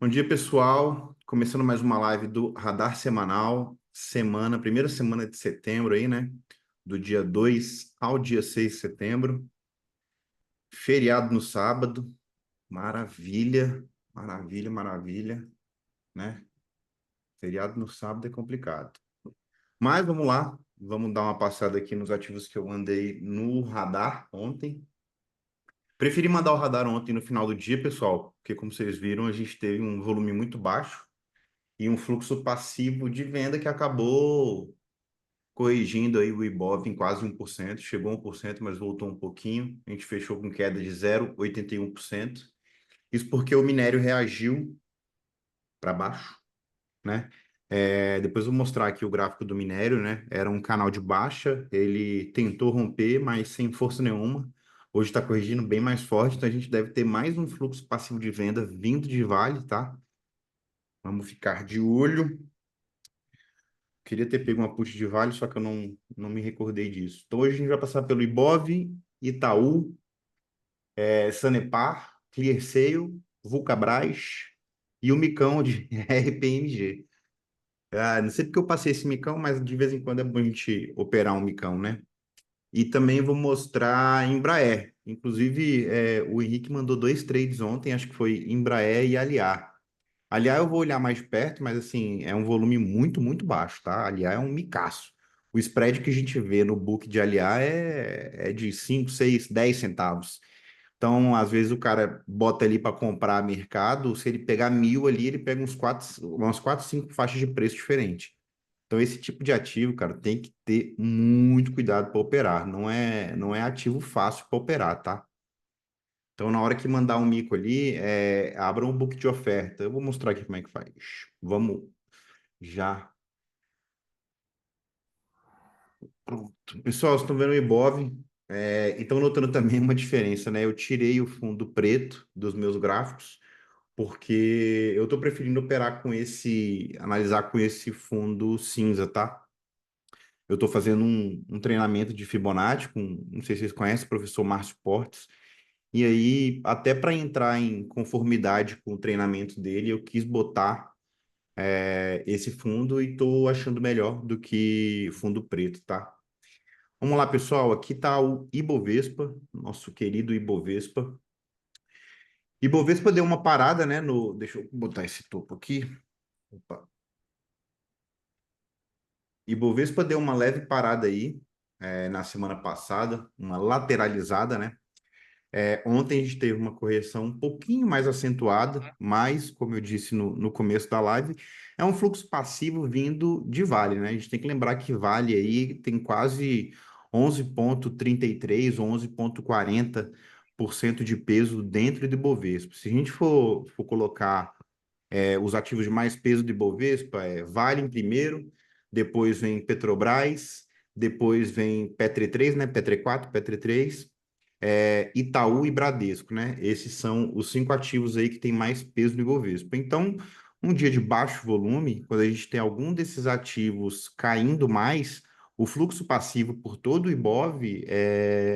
Bom dia, pessoal. Começando mais uma live do Radar Semanal, primeira semana de setembro aí, né? Do dia 2 ao dia 6 de setembro. Feriado no sábado. Maravilha, maravilha, maravilha, né? Feriado no sábado é complicado. Mas vamos lá, vamos dar uma passada aqui nos ativos que eu andei no radar ontem. Preferi mandar o radar ontem no final do dia, pessoal, porque como vocês viram, a gente teve um volume muito baixo e um fluxo passivo de venda que acabou corrigindo aí o Ibov em quase 1%, chegou a 1%, mas voltou um pouquinho. A gente fechou com queda de 0,81%. Isso porque o minério reagiu para baixo, né? Depois eu vou mostrar aqui o gráfico do minério, né? Era um canal de baixa, ele tentou romper, mas sem força nenhuma. Hoje está corrigindo bem mais forte, então a gente deve ter mais um fluxo passivo de venda vindo de Vale, tá? Vamos ficar de olho. Queria ter pego uma put de Vale, só que eu não me recordei disso. Então hoje a gente vai passar pelo Ibov, Itaú, Sanepar, Clearseio, Vulcabras e o micão de RPMG. Ah, não sei porque eu passei esse micão, mas de vez em quando é bom a gente operar um micão, né? E também vou mostrar Embraer. Inclusive, o Henrique mandou dois trades ontem, acho que foi Embraer e Aliar. Aliás, eu vou olhar mais perto, mas assim, é um volume muito, muito baixo, tá? Aliás, é um micaço. O spread que a gente vê no book de Aliás é de 5, 6, 10 centavos. Então, às vezes o cara bota ali para comprar mercado, se ele pegar 1.000 ali, ele pega umas 4, 5 faixas de preço diferentes. Então, esse tipo de ativo, cara, tem que ter muito cuidado para operar. Não é ativo fácil para operar, tá? Então, na hora que mandar um mico ali, abra um book de oferta. Eu vou mostrar aqui como é que faz. Vamos já. Pronto. Pessoal, vocês estão vendo o Ibov, e estão notando também uma diferença, né? Eu tirei o fundo preto dos meus gráficos, porque eu estou preferindo operar analisar com esse fundo cinza, tá? Eu estou fazendo um treinamento de Fibonacci com, não sei se vocês conhecem, o professor Márcio Portes. E aí, até para entrar em conformidade com o treinamento dele, eu quis botar esse fundo e estou achando melhor do que fundo preto, tá? Vamos lá, pessoal. Aqui está o Ibovespa, nosso querido Ibovespa. Ibovespa deu uma parada, né? Deixa eu botar esse topo aqui. Opa. Ibovespa deu uma leve parada aí, na semana passada, uma lateralizada, né? Ontem a gente teve uma correção um pouquinho mais acentuada, mas, como eu disse no começo da live, é um fluxo passivo vindo de Vale, né? A gente tem que lembrar que Vale aí tem quase 11,33, 11,40% de peso dentro de Bovespa. Se a gente for colocar os ativos de mais peso de Bovespa, Vale em primeiro, depois vem Petrobras, depois vem Petro3, né? Petro4, Petro3, Itaú e Bradesco, né? Esses são os cinco ativos aí que tem mais peso no Ibovespa. Então, um dia de baixo volume, quando a gente tem algum desses ativos caindo mais, o fluxo passivo por todo o Ibov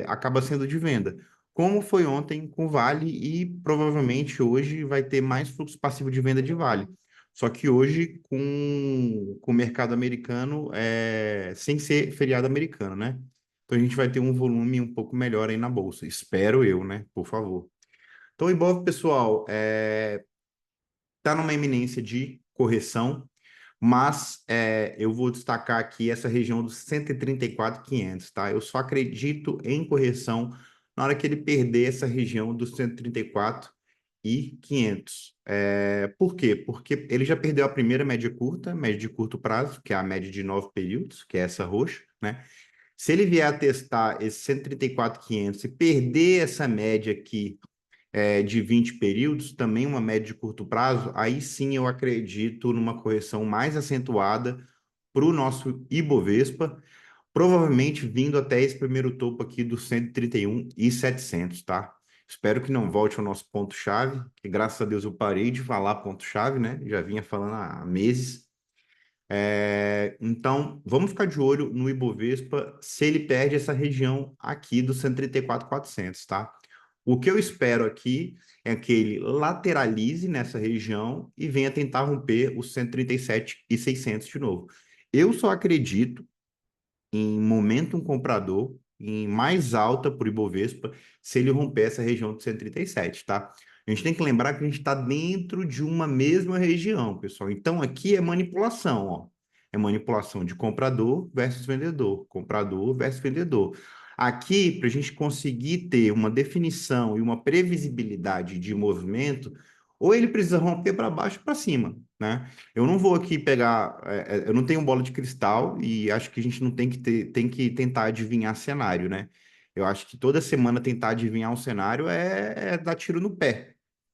acaba sendo de venda. Como foi ontem com Vale e provavelmente hoje vai ter mais fluxo passivo de venda de Vale. Só que hoje com o mercado americano, sem ser feriado americano, né? Então a gente vai ter um volume um pouco melhor aí na bolsa. Espero eu, né? Por favor. Então, o Ibov, pessoal, está numa iminência de correção, mas eu vou destacar aqui essa região dos 134,500, tá? Eu só acredito em correção na hora que ele perder essa região dos 134,500. Por quê? Porque ele já perdeu a primeira média curta, média de curto prazo, que é a média de 9 períodos, que é essa roxa, né? Se ele vier a testar esse 134,500 e perder essa média aqui de 20 períodos, também uma média de curto prazo, aí sim eu acredito numa correção mais acentuada para o nosso Ibovespa, provavelmente vindo até esse primeiro topo aqui do 131,700, tá? Espero que não volte ao nosso ponto-chave, que graças a Deus eu parei de falar ponto-chave, né? Já vinha falando há meses. Então, vamos ficar de olho no Ibovespa se ele perde essa região aqui do 134,400, tá? O que eu espero aqui é que ele lateralize nessa região e venha tentar romper os 137.600 de novo. Eu só acredito em momentum comprador, em mais alta para o Ibovespa, se ele romper essa região de 137, tá? A gente tem que lembrar que a gente está dentro de uma mesma região, pessoal. Então, aqui é manipulação, ó. É manipulação de comprador versus vendedor. Aqui, para a gente conseguir ter uma definição e uma previsibilidade de movimento, ou ele precisa romper para baixo ou para cima, né? Eu não vou aqui pegar, eu não tenho bola de cristal e acho que a gente não tem que ter, tem que tentar adivinhar cenário, né? Eu acho que toda semana tentar adivinhar um cenário é dar tiro no pé,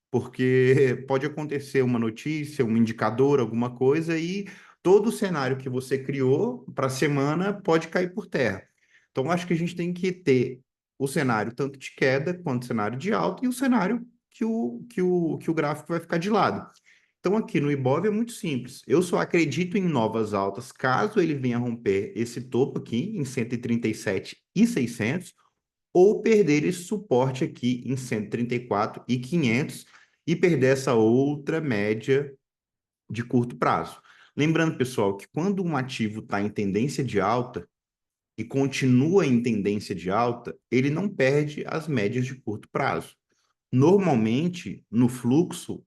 porque pode acontecer uma notícia, um indicador, alguma coisa e todo o cenário que você criou para a semana pode cair por terra. Então, acho que a gente tem que ter o cenário tanto de queda quanto o cenário de alta e o cenário que o gráfico vai ficar de lado. Então, aqui no Ibov é muito simples. Eu só acredito em novas altas caso ele venha romper esse topo aqui em 137.600 ou perder esse suporte aqui em 134.500 e perder essa outra média de curto prazo. Lembrando, pessoal, que quando um ativo está em tendência de alta e continua em tendência de alta, ele não perde as médias de curto prazo. Normalmente, no fluxo,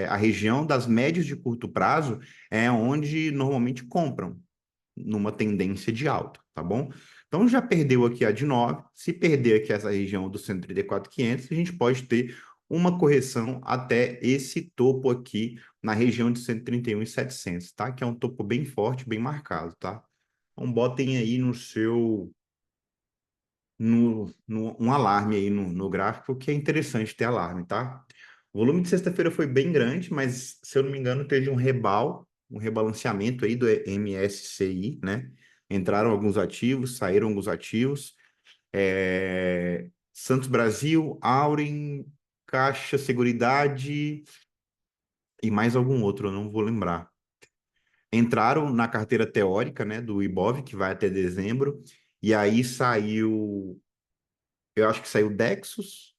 a região das médias de curto prazo é onde normalmente compram, numa tendência de alta, tá bom? Então, já perdeu aqui a de 9. Se perder aqui essa região dos 134.500, a gente pode ter uma correção até esse topo aqui na região de 131.700, tá? Que é um topo bem forte, bem marcado, tá? Então, botem aí um alarme aí no gráfico, que é interessante ter alarme, tá? O volume de sexta-feira foi bem grande, mas, se eu não me engano, teve um rebalanceamento aí do MSCI, né? Entraram alguns ativos, saíram alguns ativos. Santos Brasil, Auren, Caixa Seguridade e mais algum outro, eu não vou lembrar. Entraram na carteira teórica, né, do Ibov, que vai até dezembro, e aí saiu, eu acho que saiu Dexus.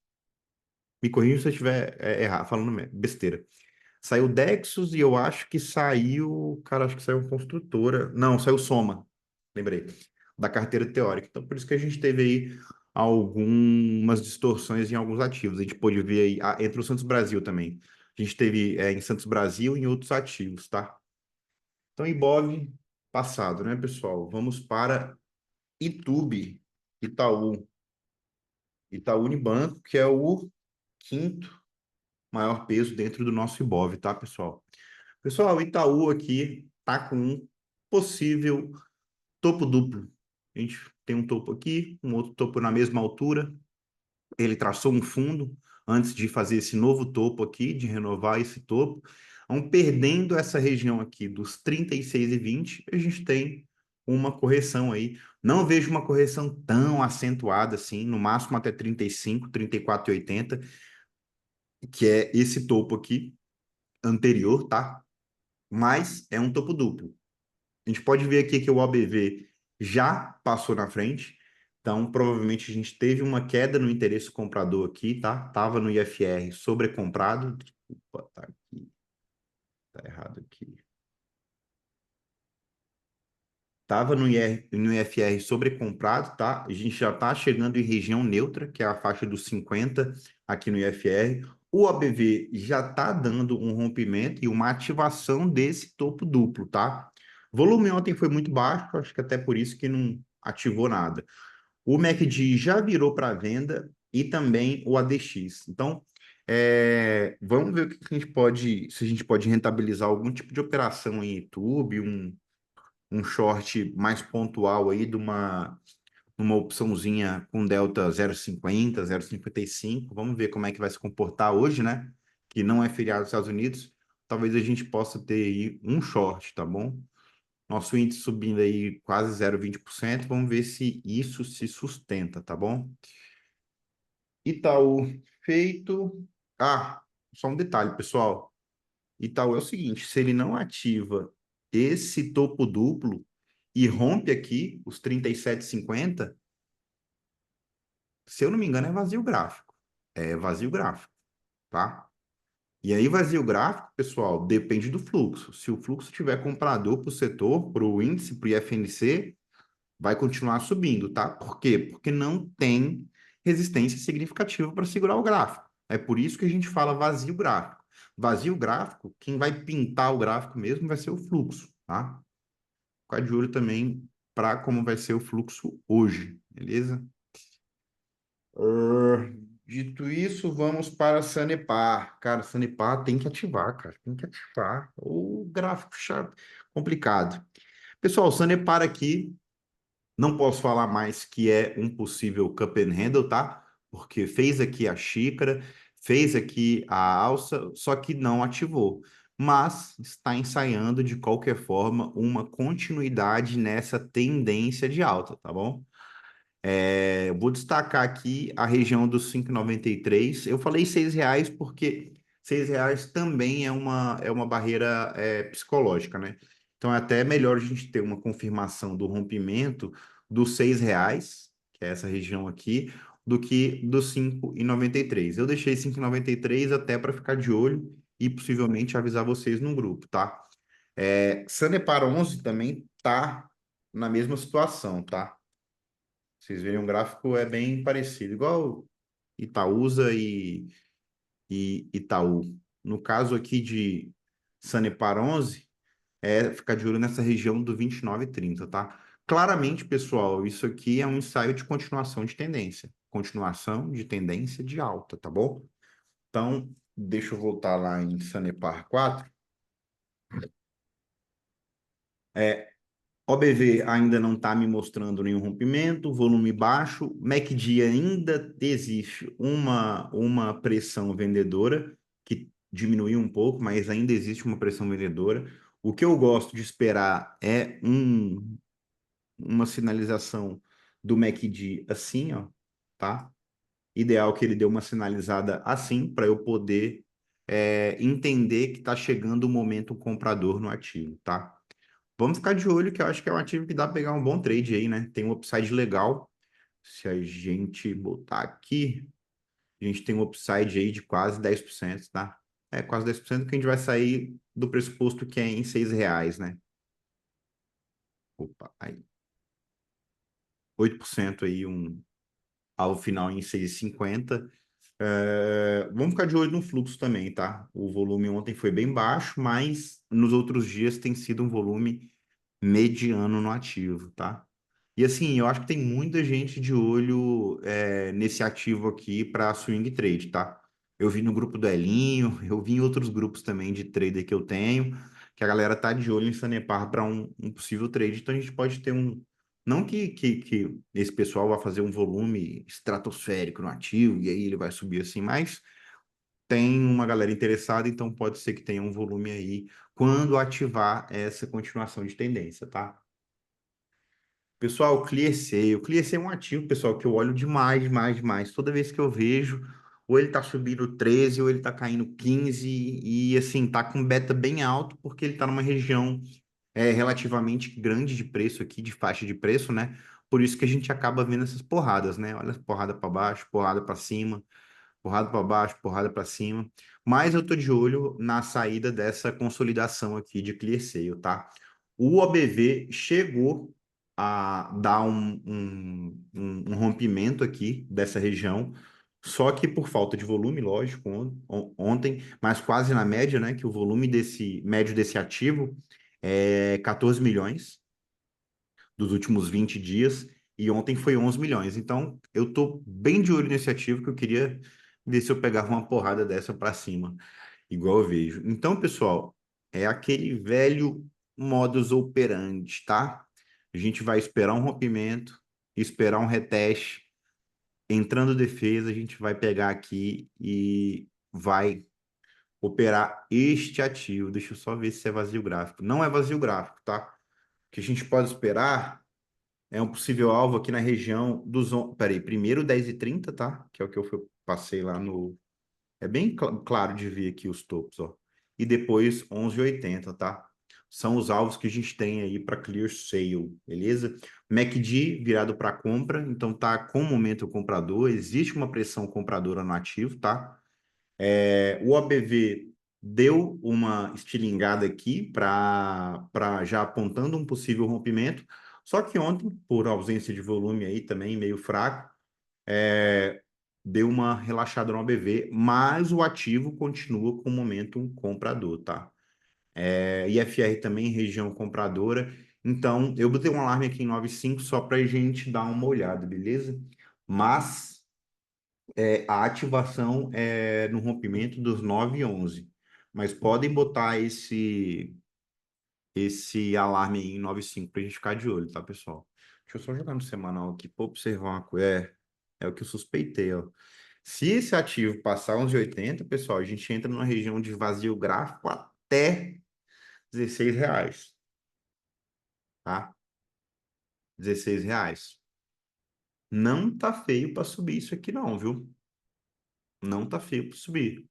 Me corrija se eu estiver errado, falando besteira. Saiu Dexus e eu acho que saiu. Cara, acho que saiu Construtora. Não, saiu Soma. Lembrei. Da carteira teórica. Então, por isso que a gente teve aí algumas distorções em alguns ativos. A gente pôde ver aí. Entre o Santos Brasil também. A gente teve em Santos Brasil e em outros ativos, tá? Então, Ibov passado, né, pessoal? Vamos para Itube, Itaú. Itaú Unibanco, que é o quinto maior peso dentro do nosso Ibov, tá, pessoal? Pessoal, o Itaú aqui tá com um possível topo duplo. A gente tem um topo aqui, um outro topo na mesma altura. Ele traçou um fundo antes de fazer esse novo topo aqui, de renovar esse topo. Então, perdendo essa região aqui dos 36,20, a gente tem uma correção aí. Não vejo uma correção tão acentuada assim, no máximo até 35, 34,80, que é esse topo aqui anterior, tá? Mas é um topo duplo. A gente pode ver aqui que o OBV já passou na frente, então provavelmente a gente teve uma queda no interesse comprador aqui, tá? Tava no IFR sobrecomprado. Desculpa, tá aqui, tá errado aqui. Tava no IFR sobrecomprado, tá? A gente já está chegando em região neutra, que é a faixa dos 50 aqui no IFR. O OBV já está dando um rompimento e uma ativação desse topo duplo, tá? O volume ontem foi muito baixo, acho que até por isso que não ativou nada. O MACD já virou para venda e também o ADX. Então, vamos ver o que a gente pode, se a gente pode rentabilizar algum tipo de operação em YouTube, um short mais pontual aí de uma opçãozinha com delta 0,50, 0,55. Vamos ver como é que vai se comportar hoje, né? Que não é feriado dos Estados Unidos. Talvez a gente possa ter aí um short, tá bom? Nosso índice subindo aí quase 0,20%. Vamos ver se isso se sustenta, tá bom? Itaú feito. Ah, só um detalhe, pessoal. Itaú é o seguinte, se ele não ativa esse topo duplo e rompe aqui os 37,50, se eu não me engano, é vazio gráfico. é vazio gráfico, tá? E aí, vazio gráfico, pessoal, depende do fluxo. Se o fluxo tiver comprador para o setor, para o índice, para o IFNC, vai continuar subindo, tá? Por quê? Porque não tem resistência significativa para segurar o gráfico. É por isso que a gente fala vazio gráfico. Vazio gráfico, quem vai pintar o gráfico mesmo vai ser o fluxo, tá? Ficar de olho também para como vai ser o fluxo hoje, beleza? Dito isso, vamos para Sanepar. Cara, Sanepar tem que ativar, cara. Tem que ativar. O gráfico chato, complicado. Pessoal, Sanepar aqui, não posso falar mais que é um possível cup and handle, tá? Porque fez aqui a xícara, fez aqui a alça, só que não ativou. Mas está ensaiando, de qualquer forma, uma continuidade nessa tendência de alta, tá bom? Eu vou destacar aqui a região dos 5,93. Eu falei R$ 6 porque R$ 6 também é uma barreira psicológica, né? Então é até melhor a gente ter uma confirmação do rompimento dos R$ 6, que é essa região aqui, do que dos 5,93. Eu deixei 5,93 até para ficar de olho e possivelmente avisar vocês no grupo, tá? Sanepar 11 também tá na mesma situação, tá? Vocês verem, um gráfico é bem parecido, igual Itaúsa e Itaú. No caso aqui de Sanepar 11, ficar de olho nessa região do 29,30, tá? Claramente, pessoal, isso aqui é um ensaio de continuação de tendência. Continuação de tendência de alta, tá bom? Então, deixa eu voltar lá em Sanepar 4. OBV ainda não está me mostrando nenhum rompimento, volume baixo. MACD ainda existe uma pressão vendedora, que diminuiu um pouco, mas ainda existe uma pressão vendedora. O que eu gosto de esperar é uma sinalização do MACD assim, ó, tá? Ideal que ele dê uma sinalizada assim, para eu poder entender que está chegando o momento comprador no ativo, tá? Vamos ficar de olho, que eu acho que é um ativo que dá para pegar um bom trade aí, né? Tem um upside legal. Se a gente botar aqui, a gente tem um upside aí de quase 10%, tá? Quase 10% que a gente vai sair do pressuposto que é em R$ 6, né? Opa, aí. 8% aí, ao final em 6,50. Vamos ficar de olho no fluxo também, tá? O volume ontem foi bem baixo, mas nos outros dias tem sido um volume mediano no ativo, tá? E assim, eu acho que tem muita gente de olho nesse ativo aqui para swing trade, tá? Eu vi no grupo do Elinho, eu vi em outros grupos também de trader que eu tenho, que a galera tá de olho em Sanepar para um possível trade. Então a gente pode ter um. Não que esse pessoal vá fazer um volume estratosférico no ativo e aí ele vai subir assim, mas tem uma galera interessada, então pode ser que tenha um volume aí quando ativar essa continuação de tendência, tá? Pessoal, o Clear é um ativo, pessoal, que eu olho demais, demais, demais. Toda vez que eu vejo, ou ele tá subindo 13, ou ele tá caindo 15, e assim, tá com beta bem alto, porque ele tá numa região relativamente grande de preço aqui, de faixa de preço, né? Por isso que a gente acaba vendo essas porradas, né? Olha, porrada para baixo, porrada para cima, porrada para baixo, porrada para cima. Mas eu tô de olho na saída dessa consolidação aqui de Clear Sale, tá? O OBV chegou a dar um rompimento aqui dessa região, só que por falta de volume, lógico, ontem, mas quase na média, né? Que o volume desse médio desse ativo é 14 milhões dos últimos 20 dias, e ontem foi 11 milhões. Então, eu tô bem de olho nesse ativo que eu queria ver se eu pegava uma porrada dessa para cima, igual eu vejo. Então, pessoal, é aquele velho modus operandi, tá? A gente vai esperar um rompimento, esperar um reteste, entrando defesa, a gente vai pegar aqui e vai operar este ativo. Deixa eu só ver se é vazio gráfico. Não é vazio gráfico, tá? O que a gente pode esperar é um possível alvo aqui na região dos... Peraí, primeiro 10,30, tá? Que é o que eu passei lá no... É bem claro de ver aqui os topos, ó. E depois 11,80, tá? são os alvos que a gente tem aí para clear sale, beleza? MACD virado para compra, então tá com o momento comprador, existe uma pressão compradora no ativo, tá? O OBV deu uma estilingada aqui para já apontando um possível rompimento, só que ontem, por ausência de volume aí também, meio fraco, é, deu uma relaxada no OBV, mas o ativo continua com momento comprador, tá? IFR também, região compradora. Então, eu botei um alarme aqui em 9,5 só para a gente dar uma olhada, beleza? Mas a ativação é no rompimento dos 9,11. Mas podem botar esse alarme aí em 9,5 para a gente ficar de olho, tá, pessoal? Deixa eu só jogar no semanal aqui para observar uma coisa. É o que eu suspeitei, ó. Se esse ativo passar uns 80, pessoal, a gente entra numa região de vazio gráfico até R$ 16, tá? R$ 16. Não tá feio para subir isso aqui não, viu? Não tá feio para subir.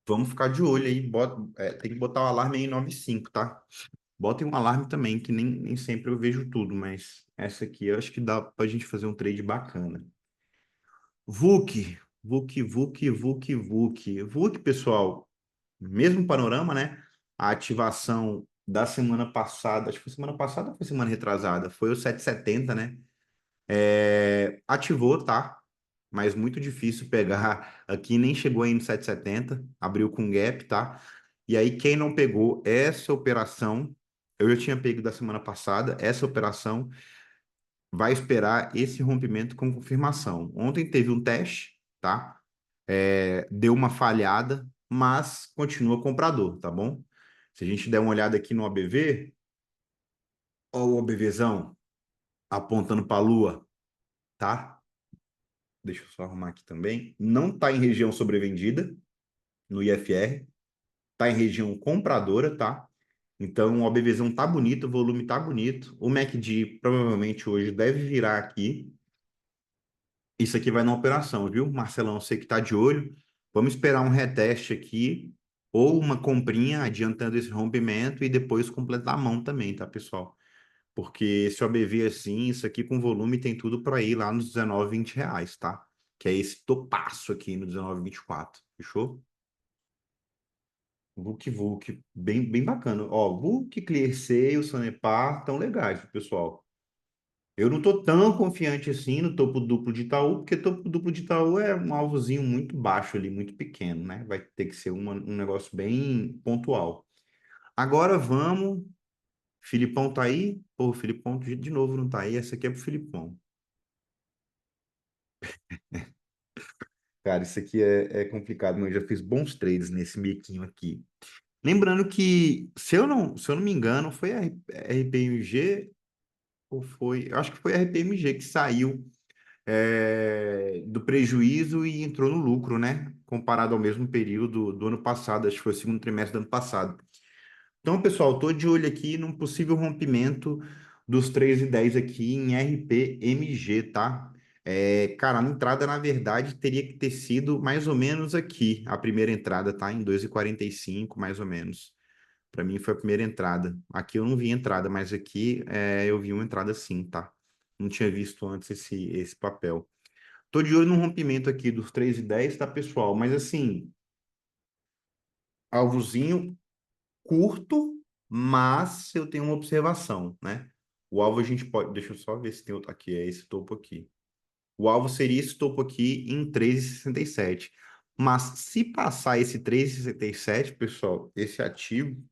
Vamos ficar de olho aí. Tem que botar o alarme aí em 9,5, tá? Botem um alarme também, que nem sempre eu vejo tudo, mas essa aqui eu acho que dá pra gente fazer um trade bacana. VUC, VUC, VUC, VUC, VUC. VUC, pessoal, mesmo panorama, né? A ativação da semana passada, acho que foi semana passada ou foi semana retrasada? Foi o 770, né? Ativou, tá? Mas muito difícil pegar aqui, nem chegou aí no 770, abriu com gap, tá? E aí, quem não pegou essa operação, eu já tinha pego da semana passada, essa operação vai esperar esse rompimento com confirmação. Ontem teve um teste, tá? Deu uma falhada, mas continua comprador, tá bom? Se a gente der uma olhada aqui no OBV, ó o OBVzão apontando para a lua, tá? Deixa eu só arrumar aqui também. Não está em região sobrevendida no IFR, está em região compradora, tá? Então o OBVzão tá bonito, o volume tá bonito. O MACD provavelmente hoje deve virar aqui. Isso aqui vai na operação, viu? Marcelão, você que tá de olho. Vamos esperar um reteste aqui ou uma comprinha adiantando esse rompimento e depois completar a mão também, tá, pessoal? Porque esse OBV assim, isso aqui com volume tem tudo para ir lá nos 19, R$ 20, tá? Que é esse topaço aqui no 19,24. Fechou? VUC, bem bacana. Ó, VUC, Clearsale, Sanepar, tão legais, pessoal. Eu não tô tão confiante assim no topo duplo de Itaú, porque topo duplo de Itaú é um alvozinho muito baixo ali, muito pequeno, né? Vai ter que ser um negócio bem pontual. Agora vamos. Filipão tá aí? Pô, o Filipão de novo não tá aí. Essa aqui é pro Filipão. Cara, isso aqui é complicado, mas eu já fiz bons trades nesse miquinho aqui. Lembrando que, se eu não me engano, foi a RPMG ou foi? Eu acho que foi a RPMG que saiu do prejuízo e entrou no lucro, né? Comparado ao mesmo período do ano passado, acho que foi o segundo trimestre do ano passado. Então, pessoal, estou de olho aqui num possível rompimento dos 3,10 aqui em RPMG, tá? Cara, a entrada, na verdade, teria que ter sido mais ou menos aqui, a primeira entrada, tá? Em 2,45, mais ou menos. Para mim foi a primeira entrada. Aqui eu não vi entrada, mas aqui eu vi uma entrada sim, tá? Não tinha visto antes esse papel. Tô de olho no rompimento aqui dos 3,10, tá, pessoal? Mas assim, alvozinho curto, mas eu tenho uma observação, né? O alvo a gente pode. Deixa eu só ver se tem outro. Aqui, é esse topo aqui. O alvo seria esse topo aqui em 3,67. Mas se passar esse 3,67, pessoal, esse ativo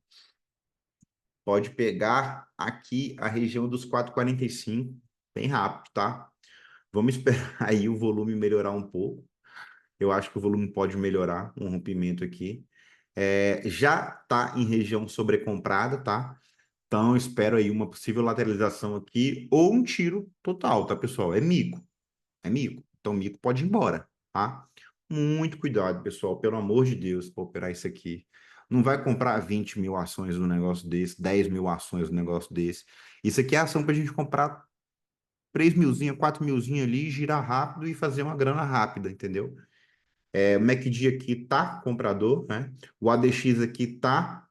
pode pegar aqui a região dos 4,45 bem rápido, tá? Vamos esperar aí o volume melhorar um pouco. Eu acho que o volume pode melhorar, um rompimento aqui. Já está em região sobrecomprada, tá? Então, eu espero aí uma possível lateralização aqui ou um tiro total, tá, pessoal? É mico, é mico. Então, mico pode ir embora, tá? Muito cuidado, pessoal, pelo amor de Deus, para operar isso aqui. Não vai comprar 20 mil ações no negócio desse, 10 mil ações no negócio desse. Isso aqui é ação para a gente comprar 3 milzinha, 4 milzinha ali, girar rápido e fazer uma grana rápida, entendeu? O MACD aqui tá comprador, né? O ADX aqui tá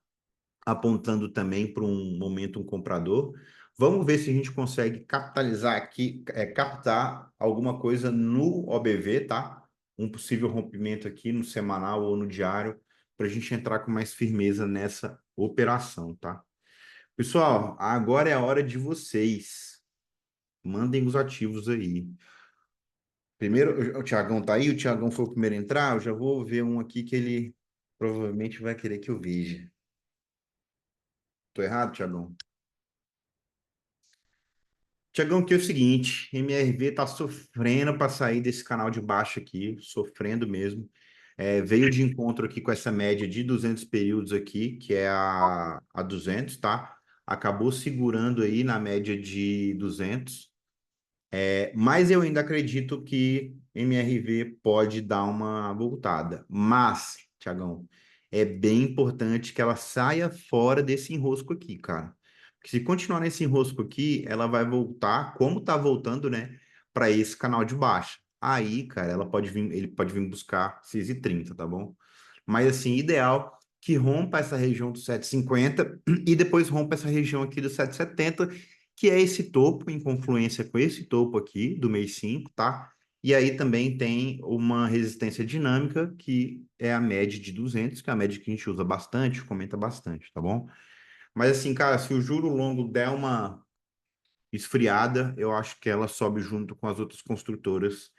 apontando também para um momento um comprador. Vamos ver se a gente consegue capitalizar aqui, captar alguma coisa no OBV, tá? Um possível rompimento aqui no semanal ou no diário, para a gente entrar com mais firmeza nessa operação, tá? Pessoal, agora é a hora de vocês. Mandem os ativos aí. Primeiro, o Thiagão tá aí, o Thiagão foi o primeiro a entrar, eu já vou ver um aqui que ele provavelmente vai querer que eu veja. Tô errado, Thiagão? Tiagão, que é o seguinte, MRV tá sofrendo para sair desse canal de baixo aqui, sofrendo mesmo. Veio de encontro aqui com essa média de 200 períodos aqui, que é a 200, tá? Acabou segurando aí na média de 200. Mas eu ainda acredito que MRV pode dar uma voltada. Mas, Tiagão, é bem importante que ela saia fora desse enrosco aqui, cara. Porque se continuar nesse enrosco aqui, ela vai voltar, como tá voltando, né, para esse canal de baixa. Aí, cara, ele pode vir buscar 6,30, tá bom? Mas assim, ideal que rompa essa região do 7,50 e depois rompa essa região aqui do 7,70, que é esse topo em confluência com esse topo aqui do mês 5, tá? E aí também tem uma resistência dinâmica, que é a média de 200, que é a média que a gente usa bastante, comenta bastante, tá bom? Mas assim, cara, se o juro longo der uma esfriada, eu acho que ela sobe junto com as outras construtoras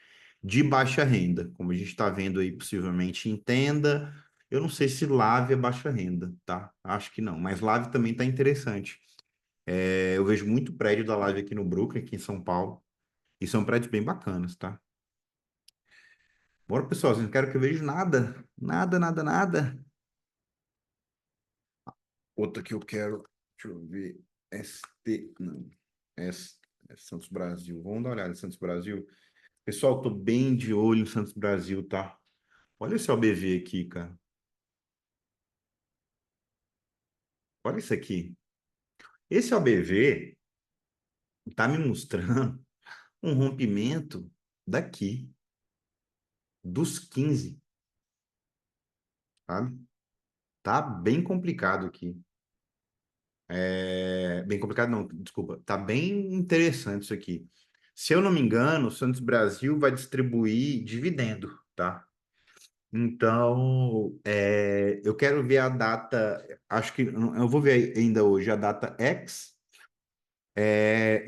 de baixa renda, como a gente está vendo aí, possivelmente em Tenda. Eu não sei se Lave é baixa renda, tá? Acho que não, mas Lave também está interessante. Eu vejo muito prédio da Live aqui no Brooklyn, aqui em São Paulo, e são prédios bem bacanas, tá? Bora, pessoal, vocês não querem que eu veja nada. Nada, nada, nada. Outra que eu quero, deixa eu ver, não, é Santos Brasil. Vamos dar uma olhada em Santos Brasil. Pessoal, tô bem de olho em Santos Brasil, tá? Olha esse OBV aqui, cara. Olha isso aqui. Esse OBV tá me mostrando um rompimento daqui, dos 15, sabe? Tá bem complicado aqui. Bem complicado, não, desculpa. Tá bem interessante isso aqui. Se eu não me engano, o Santos Brasil vai distribuir dividendo, tá? Então, eu quero ver a data. Acho que eu vou ver ainda hoje a data X.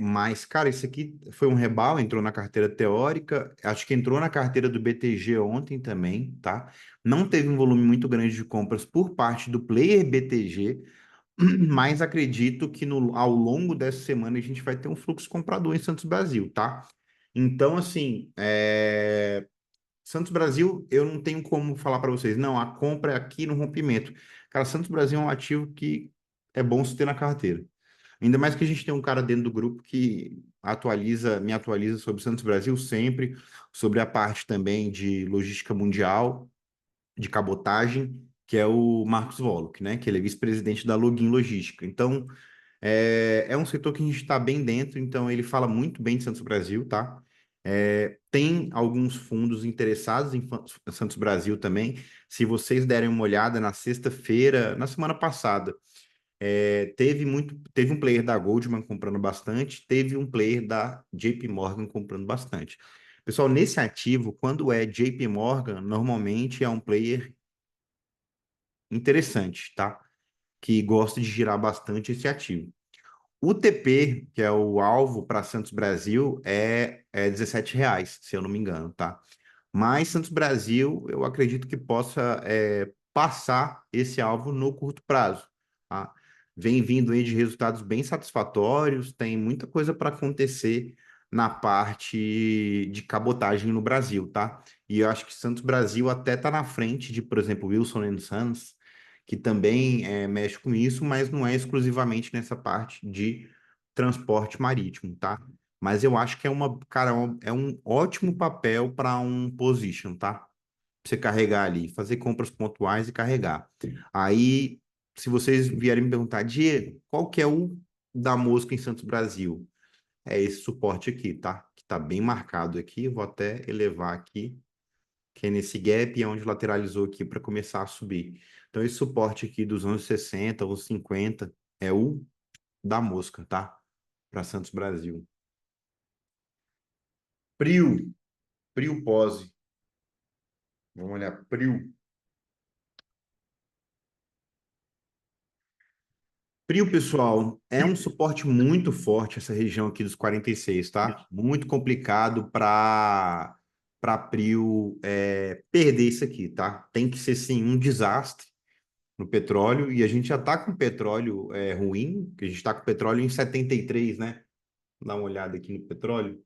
Mas, cara, isso aqui foi um rebalo, entrou na carteira teórica. Acho que entrou na carteira do BTG ontem também, tá? Não teve um volume muito grande de compras por parte do player BTG. Mas acredito que ao longo dessa semana a gente vai ter um fluxo comprador em Santos Brasil, tá? Então, assim, Santos Brasil, eu não tenho como falar para vocês, não, a compra é aqui no rompimento. Cara, Santos Brasil é um ativo que é bom se ter na carteira. Ainda mais que a gente tem um cara dentro do grupo que me atualiza sobre Santos Brasil sempre, sobre a parte também de logística mundial, de cabotagem, que é o Marcos Volok, né? Que ele é vice-presidente da Login Logística. Então, é um setor que a gente está bem dentro, então ele fala muito bem de Santos Brasil, tá? Tem alguns fundos interessados em Santos Brasil também. Se vocês derem uma olhada na sexta-feira, na semana passada, teve um player da Goldman comprando bastante, teve um player da JP Morgan comprando bastante. Pessoal, nesse ativo, quando é JP Morgan, normalmente é um player interessante, tá? Que gosta de girar bastante esse ativo. O TP, que é o alvo para Santos Brasil, é R$ 17, se eu não me engano, tá? Mas Santos Brasil, eu acredito que possa passar esse alvo no curto prazo, tá? Vem vindo aí de resultados bem satisfatórios, tem muita coisa para acontecer na parte de cabotagem no Brasil, tá? E eu acho que Santos Brasil até está na frente de, por exemplo, Wilson Sons, que também mexe com isso, mas não é exclusivamente nessa parte de transporte marítimo, tá? Mas eu acho que cara, é um ótimo papel para um position, tá? Pra você carregar ali, fazer compras pontuais e carregar. Aí, se vocês vierem me perguntar, Diego, qual que é o da mosca em Santos Brasil? É esse suporte aqui, tá? Que tá bem marcado aqui. Vou até elevar aqui, que é nesse gap, é onde lateralizou aqui para começar a subir. Então, esse suporte aqui dos 11,60, 11,50 é o da mosca, tá? Para Santos Brasil. Prio, Prio Pose. Vamos olhar Prio. Prio, pessoal, é um suporte muito forte essa região aqui dos 46, tá? Muito complicado para Prio perder isso aqui, tá? Tem que ser, sim, um desastre no petróleo, e a gente já está com petróleo ruim, que a gente está com petróleo em 73, né? Dá uma olhada aqui no petróleo.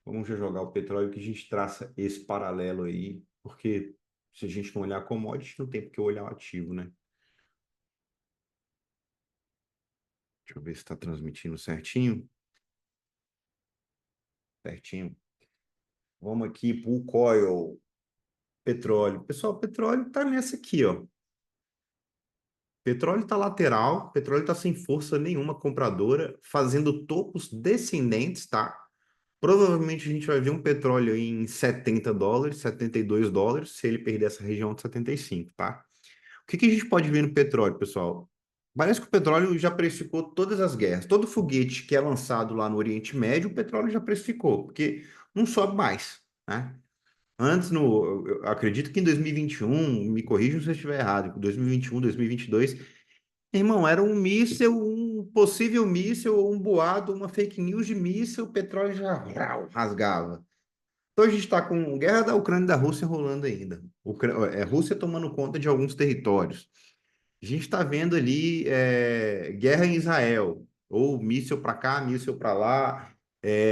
Vamos já jogar o petróleo que a gente traça esse paralelo aí, porque se a gente não olhar commodity, não tem porque olhar o ativo, né? Deixa eu ver se está transmitindo certinho. Certinho. Vamos aqui para o coil, petróleo. Pessoal, petróleo está nessa aqui, ó. Petróleo está lateral, petróleo está sem força nenhuma compradora, fazendo topos descendentes, tá? Provavelmente a gente vai ver um petróleo em $70, $72, se ele perder essa região de 75, tá? O que que a gente pode ver no petróleo, pessoal? Parece que o petróleo já precificou todas as guerras. Todo foguete que é lançado lá no Oriente Médio, o petróleo já precificou, porque não sobe mais, né? Antes, eu acredito que em 2021, me corrijam se eu estiver errado, em 2021, 2022, irmão, era um míssil, um possível míssil, ou um boato, uma fake news de míssil, o petróleo já rasgava. Então a gente está com guerra da Ucrânia e da Rússia rolando ainda. Rússia tomando conta de alguns territórios. A gente está vendo ali guerra em Israel, ou míssil para cá, míssil para lá,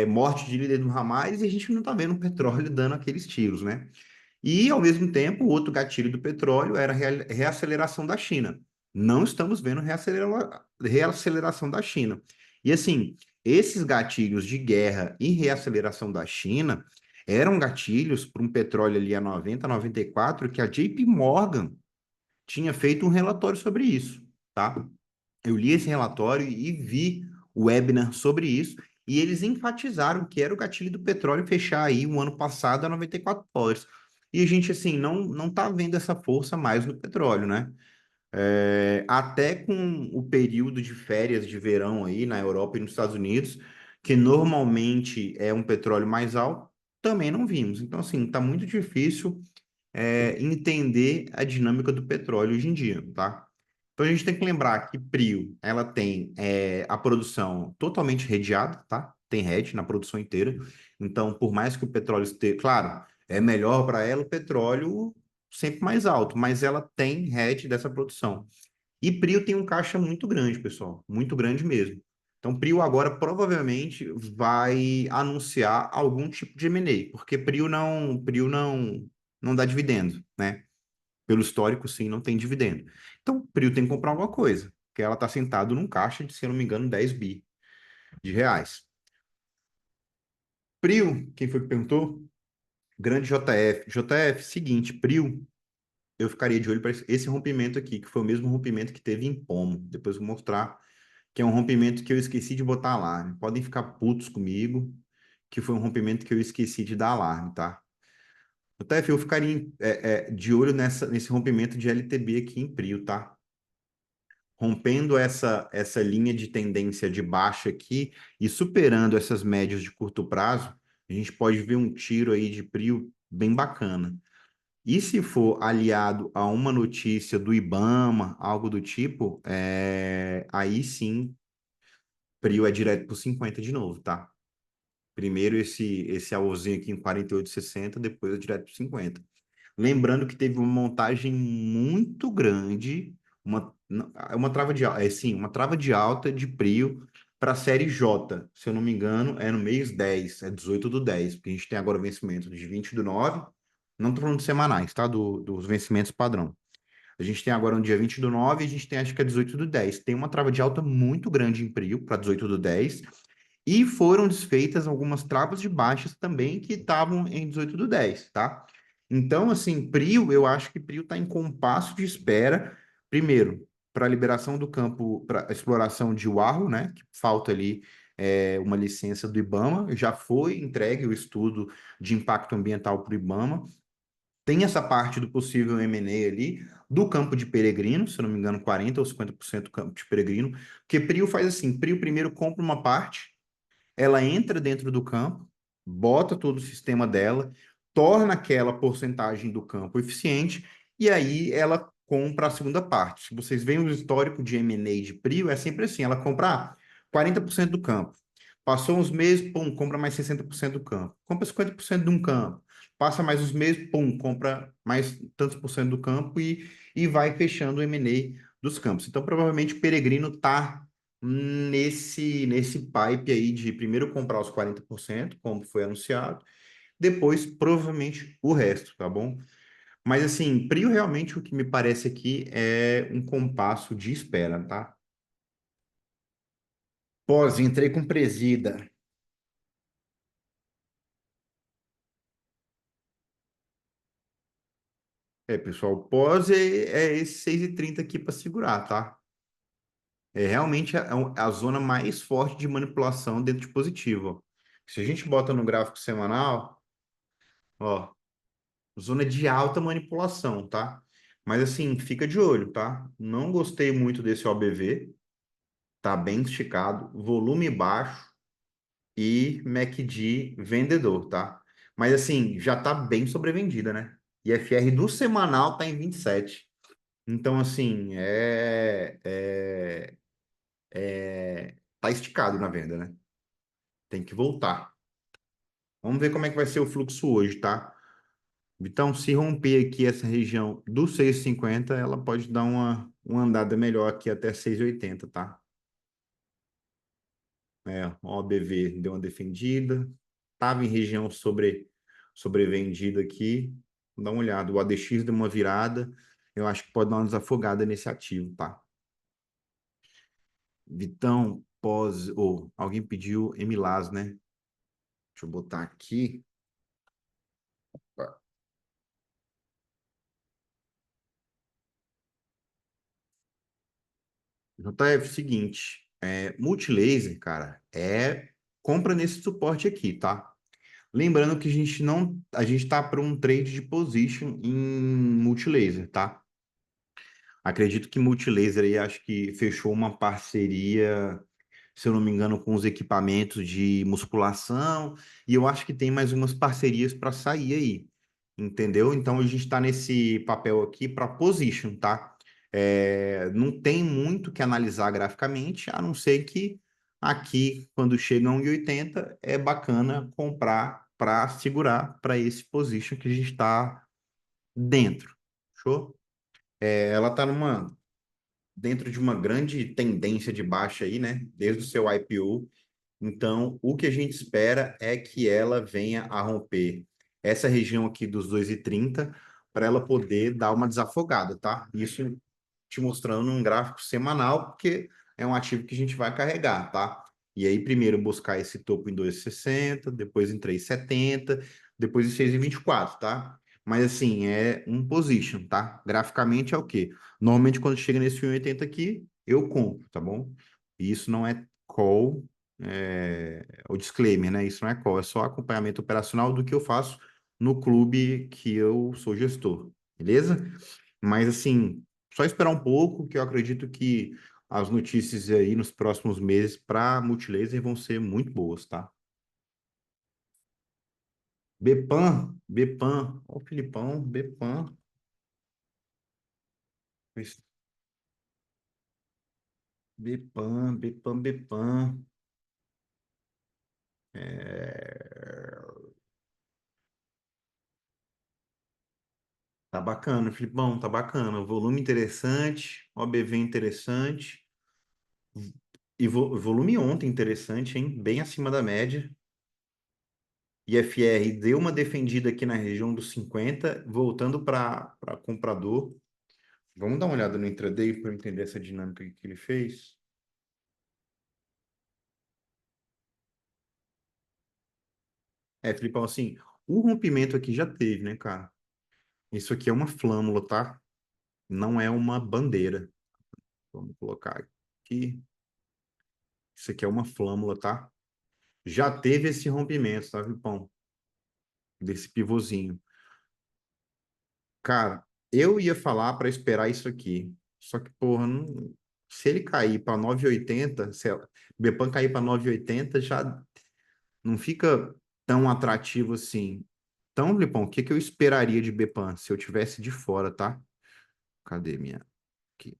morte de líder do Hamas, e a gente não está vendo o petróleo dando aqueles tiros, né? E, ao mesmo tempo, o outro gatilho do petróleo era a reaceleração da China. Não estamos vendo reaceleração da China. E, assim, esses gatilhos de guerra e reaceleração da China eram gatilhos para um petróleo ali a 90, 94, que a JP Morgan tinha feito um relatório sobre isso, tá? Eu li esse relatório e vi o webinar sobre isso, e eles enfatizaram que era o gatilho do petróleo fechar aí o ano passado a $94. E a gente, assim, não tá vendo essa força mais no petróleo, né? Até com o período de férias de verão aí na Europa e nos Estados Unidos, que normalmente é um petróleo mais alto, também não vimos. Então, assim, tá muito difícil entender a dinâmica do petróleo hoje em dia, tá? Então a gente tem que lembrar que Prio, ela tem a produção totalmente redeada, tá? Tem hedge na produção inteira. Então, por mais que o petróleo esteja, claro, é melhor para ela o petróleo sempre mais alto, mas ela tem hedge dessa produção. E Prio tem um caixa muito grande, pessoal, muito grande mesmo. Então, Prio agora provavelmente vai anunciar algum tipo de M&A, porque Prio não dá dividendo, né? Pelo histórico, sim, não tem dividendo. Então, Prio tem que comprar alguma coisa, porque ela está sentada num caixa de, se eu não me engano, 10 bi de reais. Prio, quem foi que perguntou? Grande JF. JF, seguinte, Prio, eu ficaria de olho para esse rompimento aqui, que foi o mesmo rompimento que teve em Pomo. Depois eu vou mostrar que é um rompimento que eu esqueci de botar alarme. Podem ficar putos comigo, que foi um rompimento que eu esqueci de dar alarme, tá? JF, eu ficaria de olho nesse rompimento de LTB aqui em Prio, tá? Rompendo essa linha de tendência de baixa aqui e superando essas médias de curto prazo, a gente pode ver um tiro aí de Prio bem bacana. E se for aliado a uma notícia do IBAMA, algo do tipo, aí sim, Prio é direto para 50 de novo, tá? Primeiro esse alvozinho aqui em 48,60, depois é direto para 50. Lembrando que teve uma montagem muito grande, uma trava de alta, sim, uma trava de alta de Prio para a série J, se eu não me engano, é no mês 10, é 18/10, porque a gente tem agora o vencimento de 20/9, não estou falando de semanais, tá? Dos vencimentos padrão. A gente tem agora no dia 20/9 e a gente tem, acho que é 18/10. Tem uma trava de alta muito grande em Prio para 18/10 e foram desfeitas algumas travas de baixas também que estavam em 18/10, tá? Então, assim, Prio, eu acho que Prio está em compasso de espera, primeiro, para a liberação do campo, para a exploração de Uarro, né? Que falta ali uma licença do IBAMA, já foi entregue o estudo de impacto ambiental para o IBAMA, Tem essa parte do possível M&A ali, do campo de Peregrino, se eu não me engano, 40% ou 50% do campo de Peregrino, porque Prio faz assim, Prio primeiro compra uma parte, ela entra dentro do campo, bota todo o sistema dela, torna aquela porcentagem do campo eficiente, e aí ela compra a segunda parte. Se vocês veem o histórico de M&A de Prio, é sempre assim, ela compra 40% do campo. Passou uns meses, pum, compra mais 60% do campo. Compra 50% de um campo. Passa mais uns meses, pum, compra mais tantos por cento do campo e vai fechando o M&A dos campos. Então, provavelmente, o Peregrino está nesse pipe aí de primeiro comprar os 40%, como foi anunciado, depois provavelmente o resto, tá bom? Mas assim, Prio realmente o que me parece aqui é um compasso de espera, tá? Pós, entrei com Presida. É, pessoal, pós é esse 6,30 aqui para segurar, tá? É realmente a zona mais forte de manipulação dentro de positivo. Ó. Se a gente bota no gráfico semanal, ó, zona de alta manipulação, tá? Mas assim, fica de olho, tá? Não gostei muito desse OBV, tá bem esticado, volume baixo e MACD vendedor, tá? Mas assim, já tá bem sobrevendida, né? E FR do semanal tá em 27. Então, assim, tá esticado na venda, né? Tem que voltar. Vamos ver como é que vai ser o fluxo hoje, tá? Então, se romper aqui essa região do 6,50, ela pode dar uma andada melhor aqui até 6,80, tá? É, ó, o BV deu uma defendida, estava em região sobrevendida aqui. Dá uma olhada, o ADX deu uma virada, eu acho que pode dar uma desafogada nesse ativo, tá? Vitão, pós, ou alguém pediu Emilás, né? Deixa eu botar aqui. JF, seguinte, multilaser, cara, compra nesse suporte aqui, tá? Lembrando que a gente tá para um trade de position em multilaser, tá? Acredito que multilaser aí acho que fechou uma parceria, se eu não me engano, com os equipamentos de musculação, e eu acho que tem mais umas parcerias para sair aí, entendeu? Então a gente está nesse papel aqui para position, tá? Não tem muito que analisar graficamente, a não ser que aqui, quando chega a 1,80, é bacana comprar para segurar para esse position que a gente está dentro. Show? Ela está dentro de uma grande tendência de baixa aí, né? Desde o seu IPO. Então, o que a gente espera é que ela venha a romper essa região aqui dos 2,30 para ela poder dar uma desafogada, tá? Isso te mostrando um gráfico semanal, porque é um ativo que a gente vai carregar, tá? E aí, primeiro buscar esse topo em 2,60, depois em 3,70, depois em 6,24, tá? Mas assim, é um position, tá? Graficamente é o quê? Normalmente, quando chega nesse 1,80 aqui, eu compro, tá bom? E isso não é call, o disclaimer, né? Isso não é call, é só acompanhamento operacional do que eu faço no clube que eu sou gestor, beleza? Mas assim, só esperar um pouco, que eu acredito que as notícias aí nos próximos meses para Multilaser vão ser muito boas, tá? Bepan, ó, o Filipão, Bepan, Bepan. É... Tá bacana, Filipão, tá bacana. Volume interessante, OBV interessante. E volume ontem interessante, hein? Bem acima da média. IFR deu uma defendida aqui na região dos 50, voltando para comprador. Vamos dar uma olhada no intraday para entender essa dinâmica que ele fez. Filipão, assim, o rompimento aqui já teve, né, cara? Isso aqui é uma flâmula, tá? Não é uma bandeira. Vamos colocar aqui. Isso aqui é uma flâmula, tá? Já teve esse rompimento, tá, Filipão? Desse pivôzinho. Cara, eu ia falar para esperar isso aqui. Só que, porra, se ele cair para 9,80, se o Bepan cair para 9,80, já não fica tão atrativo assim. Então, Lipão, o que que eu esperaria de Bepan se eu tivesse de fora, tá? Cadê minha? Aqui.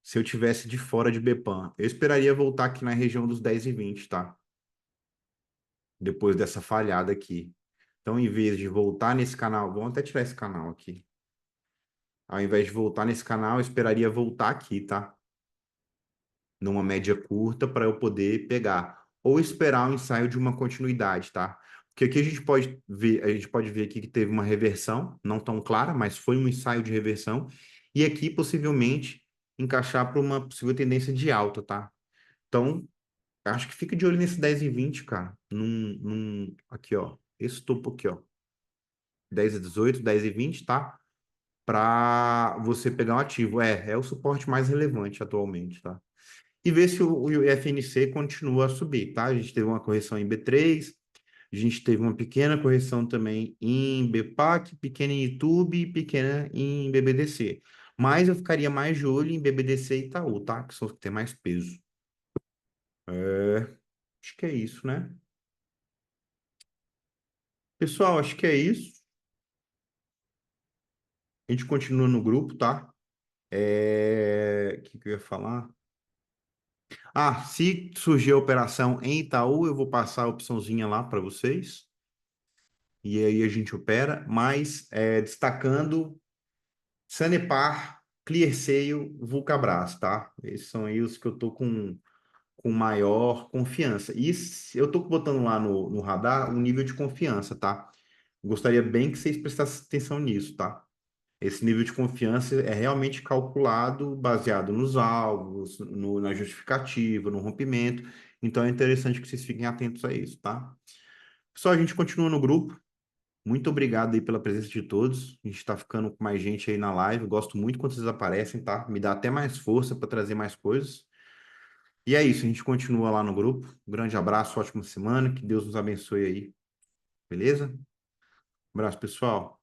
Se eu tivesse de fora de Bepan, eu esperaria voltar aqui na região dos 10,20, tá? Depois dessa falhada aqui. Então, em vez de voltar nesse canal, vamos até tirar esse canal aqui. Ao invés de voltar nesse canal, eu esperaria voltar aqui, tá? Numa média curta para eu poder pegar. Ou esperar o ensaio de uma continuidade, tá? Porque aqui a gente pode ver aqui que teve uma reversão, não tão clara, mas foi um ensaio de reversão. E aqui, possivelmente, encaixar para uma possível tendência de alta, tá? Então, acho que fica de olho nesse 10,20, cara. Aqui, ó. Esse topo aqui, ó. 10,18, 10,20, tá? Para você pegar um ativo. É o suporte mais relevante atualmente, tá? E ver se o FNC continua a subir, tá? A gente teve uma correção em B3, a gente teve uma pequena correção também em BPAC, pequena em YouTube e pequena em BBDC. Mas eu ficaria mais de olho em BBDC e Itaú, tá? Que são os que têm mais peso. Acho que é isso, né? Pessoal, acho que é isso. A gente continua no grupo, tá? O que que eu ia falar? Ah, se surgir a operação em Itaú, eu vou passar a opçãozinha lá para vocês. E aí a gente opera, mas destacando Sanepar, ClearSale, Vulcabras, tá? Esses são aí os que eu tô com maior confiança. E eu tô botando lá no radar um nível de confiança, tá? Gostaria bem que vocês prestassem atenção nisso, tá? Esse nível de confiança é realmente calculado baseado nos alvos, na justificativa, no rompimento. Então é interessante que vocês fiquem atentos a isso, tá? Só a gente continua no grupo. Muito obrigado aí pela presença de todos. A gente está ficando com mais gente aí na live. Gosto muito quando vocês aparecem, tá? Me dá até mais força para trazer mais coisas. E é isso, a gente continua lá no grupo. Um grande abraço, ótima semana. Que Deus nos abençoe aí. Beleza? Um abraço, pessoal.